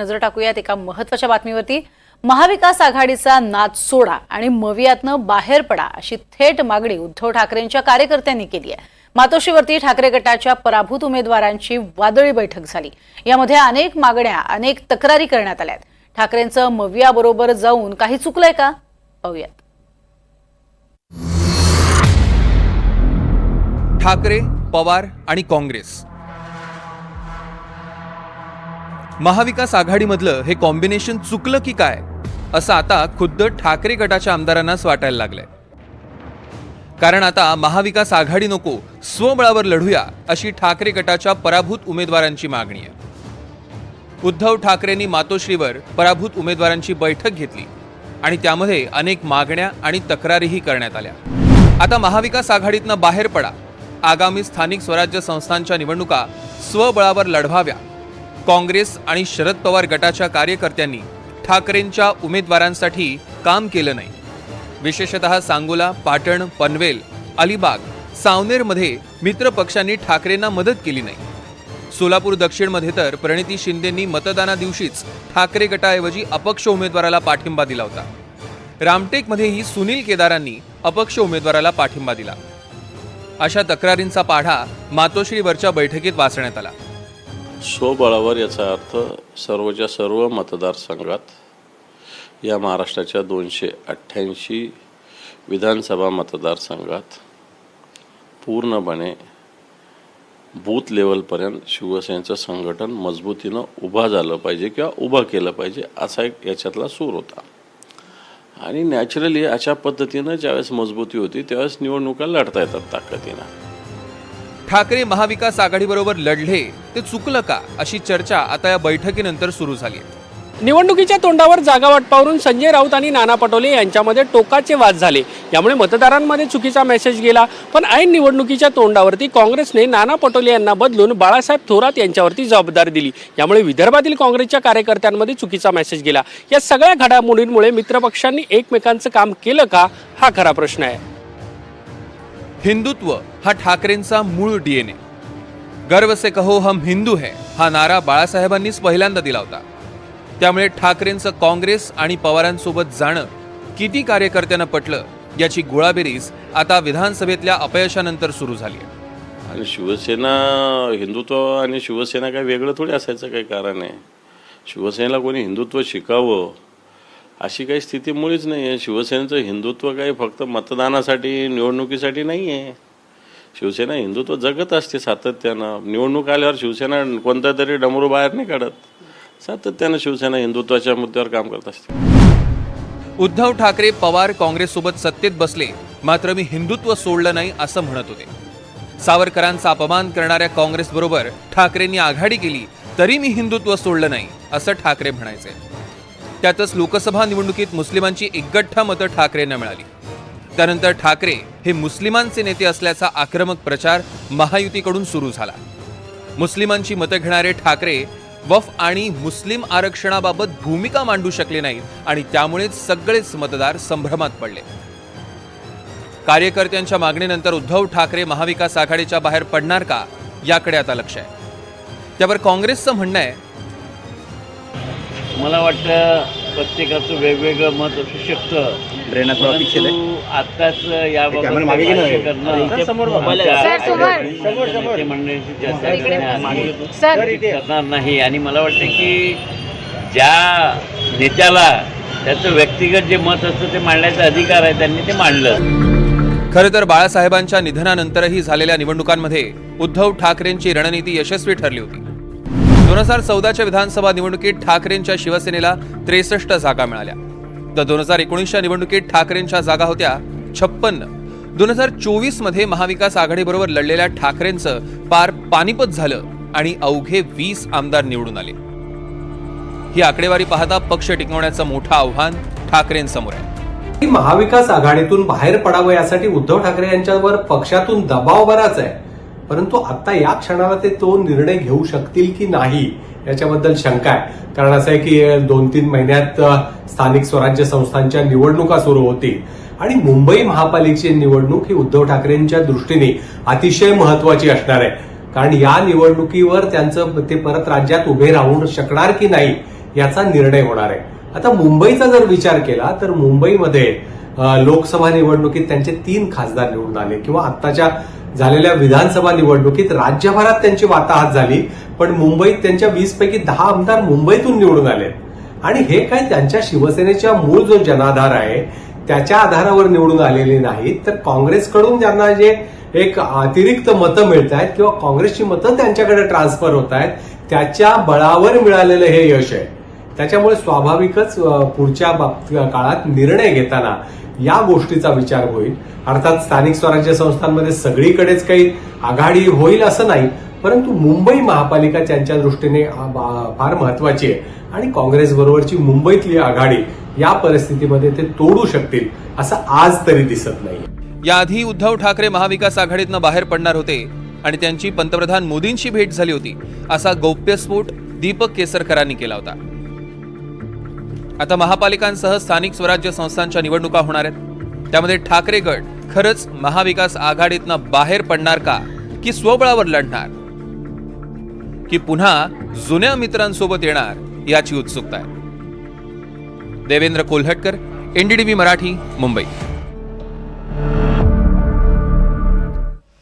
नजर टाकूयात एका महत्त्वाच्या बातमीवरती। महाविकास आघाडीचा नाद सोडा आणि मवियातनं बाहेर पडा अशी थेट मागणी उद्धव ठाकरेंच्या कार्यकर्त्यांनी केली आहे। मातोश्रीवरती ठाकरे गटाच्या पराभूत उमेदवारांची वादळी बैठक झाली। यामध्ये अनेक मागण्या अनेक तक्रारी करण्यात आल्या। ठाकरेंचं मवियाबरोबर जाऊन काही चुकलंय का पाहूयात। ठाकरे, पवार आणि काँग्रेस महाविकास आघाडीमधलं हे कॉम्बिनेशन चुकलं की काय असं आता खुद्द ठाकरे गटाच्या आमदारांनाच वाटायला लागलंय। कारण आता महाविकास आघाडी नको, स्वबळावर लढूया अशी ठाकरे गटाच्या पराभूत उमेदवारांची मागणी आहे। उद्धव ठाकरेंनी मातोश्रीवर पराभूत उमेदवारांची बैठक घेतली आणि त्यामध्ये अनेक मागण्या आणि तक्रारीही करण्यात आल्या। आता महाविकास आघाडीतनं बाहेर पडा, आगामी स्थानिक स्वराज्य संस्थांच्या निवडणुका स्वबळावर लढवाव्या। काँग्रेस आणि शरद पवार गटाच्या कार्यकर्त्यांनी ठाकरेंच्या उमेदवारांसाठी काम केलं नाही। विशेषतः सांगोला, पाटण, पनवेल, अलिबाग, सावनेरमध्ये मित्र पक्षांनी ठाकरेंना मदत केली नाही। सोलापूर दक्षिणमध्ये तर प्रणिती शिंदेंनी मतदानादिवशीच ठाकरे गटाऐवजी अपक्ष उमेदवाराला पाठिंबा दिला होता। रामटेकमध्येही सुनील केदारांनी अपक्ष उमेदवाराला पाठिंबा दिला। अशा तक्रारींचा पाढा मातोश्रीवरच्या बैठकीत वाचण्यात आला। स्वबळावर याचा अर्थ सर्वच्या सर्व मतदारसंघात या महाराष्ट्राच्या 288 विधानसभा मतदारसंघात पूर्णपणे बूथ लेवलपर्यंत शिवसेनेचं संघटन मजबूतीनं उभा झालं पाहिजे किंवा उभं केलं पाहिजे असा एक याच्यातला सूर होता। आणि नॅचरली अशा पद्धतीनं ज्यावेळेस मजबूती होती त्यावेळेस निवडणुका लढता येतात ताकदीनं। ठाकरे महाविकास आघाडीबरोबर लढले ते चुकलं का अशी चर्चा आता या बैठकीनंतर सुरू झाली आहे। निवडणुकीच्या तोंडावर जागा वाटपावरून संजय राऊत आणि नाना पटोले यांच्यामध्ये टोकाचे वाद झाले। यामुळे मतदारांमध्ये चुकीचा मेसेज गेला। पण ऐन निवडणुकीच्या तोंडावरती काँग्रेसने नाना पटोले यांना बदलून बाळासाहेब थोरात यांच्यावरती जबाबदारी दिली। यामुळे विदर्भातील काँग्रेसच्या कार्यकर्त्यांमध्ये चुकीचा मेसेज गेला। या सगळ्या घडामोडींमुळे मित्रपक्षांनी एकमेकांचं काम केलं का हा खरा प्रश्न आहे। हिंदुत्व हा ठाकरेंचा मूळ डीएनए। गर्व से कहो हम हिंदू हैं हा नारा बाळासाहेबांनीच पहिल्यांदा दिला होता। त्यामुळे ठाकरेंचं काँग्रेस आणि पवारांसोबत जाणं किती कार्यकर्त्यांना पटलं याची गोळाबेरीज आता विधानसभेतल्या अपयशानंतर सुरू झाली आहे। आणि शिवसेना हिंदुत्व आणि शिवसेना काय वेगळं थोडी असायचं काही कारण आहे। शिवसेनेला कोणी हिंदुत्व शिकावं अशी काही स्थिती मुळीच नाही आहे। शिवसेनेचं हिंदुत्व काही फक्त मतदानासाठी निवडणुकीसाठी नाही आहे। शिवसेना हिंदुत्व जगत असते सातत्यानं। निवडणूक आल्यावर शिवसेना कोणता तरी डमरू बाहेर नाही काढत, सातत्यानं शिवसेना हिंदुत्वाच्या मुद्द्यावर काम करत असते। उद्धव ठाकरे पवार काँग्रेससोबत सत्तेत बसले, मात्र मी हिंदुत्व सोडलं नाही असं म्हणत होते। सावरकरांचा अपमान करणाऱ्या काँग्रेसबरोबर ठाकरेंनी आघाडी केली तरी मी हिंदुत्व सोडलं नाही असं ठाकरे म्हणायचे। त्यातच लोकसभा निवडणुकीत मुस्लिमांची एकगठ्ठा मतं ठाकरेंना मिळाली। त्यानंतर ठाकरे हे मुस्लिमांचे नेते असल्याचा आक्रमक प्रचार महायुतीकडून सुरू झाला। मुस्लिमांची मतं घेणारे ठाकरे वफ आणि मुस्लिम आरक्षणाबाबत भूमिका मांडू शकले नाहीत आणि त्यामुळेच सगळेच मतदार संभ्रमात पडले। कार्यकर्त्यांच्या मागणीनंतर उद्धव ठाकरे महाविकास आघाडीच्या बाहेर पडणार का याकडे आता लक्ष आहे। त्यावर काँग्रेसचं म्हणणं आहे, मला वाटतं प्रत्येकाचं वेगवेगळं मत असू शकतं। आत्ताच याबाबत करणार नाही। आणि मला वाटतं की ज्या नेत्याला त्याचं व्यक्तिगत जे मत असतं ते मांडण्याचा अधिकार आहे, त्यांनी ते मांडलं। खरं तर बाळासाहेबांच्या निधनानंतरही झालेल्या निवडणुकांमध्ये उद्धव ठाकरेंची रणनीती यशस्वी ठरली होती। 2014च्या विधानसभा निवडणुकीत ठाकरेंच्या शिवसेनेला 63 जागा मिळाल्या, तर 2019च्या निवडणुकीत ठाकरेंच्या जागा होत्या 56। 2024 मध्ये महाविकास आघाडीबरोबर लढलेल्या ठाकरेंचं पार पानिपत झालं आणि अवघे 20 आमदार निवडून आले। ही आकडेवारी पाहता पक्ष टिकवण्याचं मोठं आव्हान ठाकरेंसमोर आहे। महाविकास आघाडीतून बाहेर पडावं यासाठी उद्धव ठाकरे यांच्यावर पक्षातून दबाव बराच आहे, परंतु आता या क्षणाला ते तो निर्णय घेऊ शकतील की नाही याच्याबद्दल शंका आहे। कारण असं आहे की 2-3 महिन्यात स्थानिक स्वराज्य संस्थांच्या निवडणुका सुरू होतील आणि मुंबई महापालिकेची निवडणूक ही उद्धव ठाकरेंच्या दृष्टीने अतिशय महत्वाची असणार आहे। कारण या निवडणुकीवर त्यांचं ते परत राज्यात उभे राहू शकणार की नाही याचा निर्णय होणार आहे. आता मुंबईचा जर विचार केला तर मुंबईमध्ये लोकसभा निवडणुकीत त्यांचे 3 खासदार निवडून आले किंवा आत्ताच्या झालेल्या विधानसभा निवडणुकीत राज्यभरात त्यांची वाताहत झाली, पण मुंबईत त्यांच्या 20 पैकी 10 आमदार मुंबईतून निवडून आले. आणि हे काय त्यांच्या शिवसेनेच्या मूळ जो जनाधार आहे त्याच्या आधारावर निवडून आलेले नाहीत, तर काँग्रेसकडून ज्यांना जे एक अतिरिक्त मतं मिळत आहेत किंवा काँग्रेसची मतं त्यांच्याकडे ट्रान्सफर होत आहेत त्याच्या बळावर मिळालेलं हे यश आहे. त्याच्यामुळे स्वाभाविकच पुढच्या काळात निर्णय घेताना या गोष्टीचा विचार होईल. अर्थात स्थानिक स्वराज्य संस्थांमध्ये सगळीकडेच काही आघाडी होईल असं नाही, परंतु मुंबई महापालिका त्यांच्या दृष्टीने फार महत्वाची आहे आणि काँग्रेस बरोबरची मुंबईतली आघाडी या परिस्थितीमध्ये ते तोडू शकतील असं आज तरी दिसत नाही. याआधी उद्धव ठाकरे महाविकास आघाडीतनं बाहेर पडणार होते आणि त्यांची पंतप्रधान मोदींशी भेट झाली होती असा गौप्यस्फोट दीपक केसरकरांनी केला होता. आता महापालिकांसह स्थानिक स्वराज्य संस्थांच्या निवडणुका होणार आहेत. त्यामध्ये ठाकरे गट खरंच महाविकास आघाडीतनं बाहेर पडणार का, की स्वबळावर लढणार, की पुन्हा जुन्या मित्रांसोबत येणार याची उत्सुकता आहे. देवेंद्र कोल्हटकर, NDTV मराठी, मुंबई.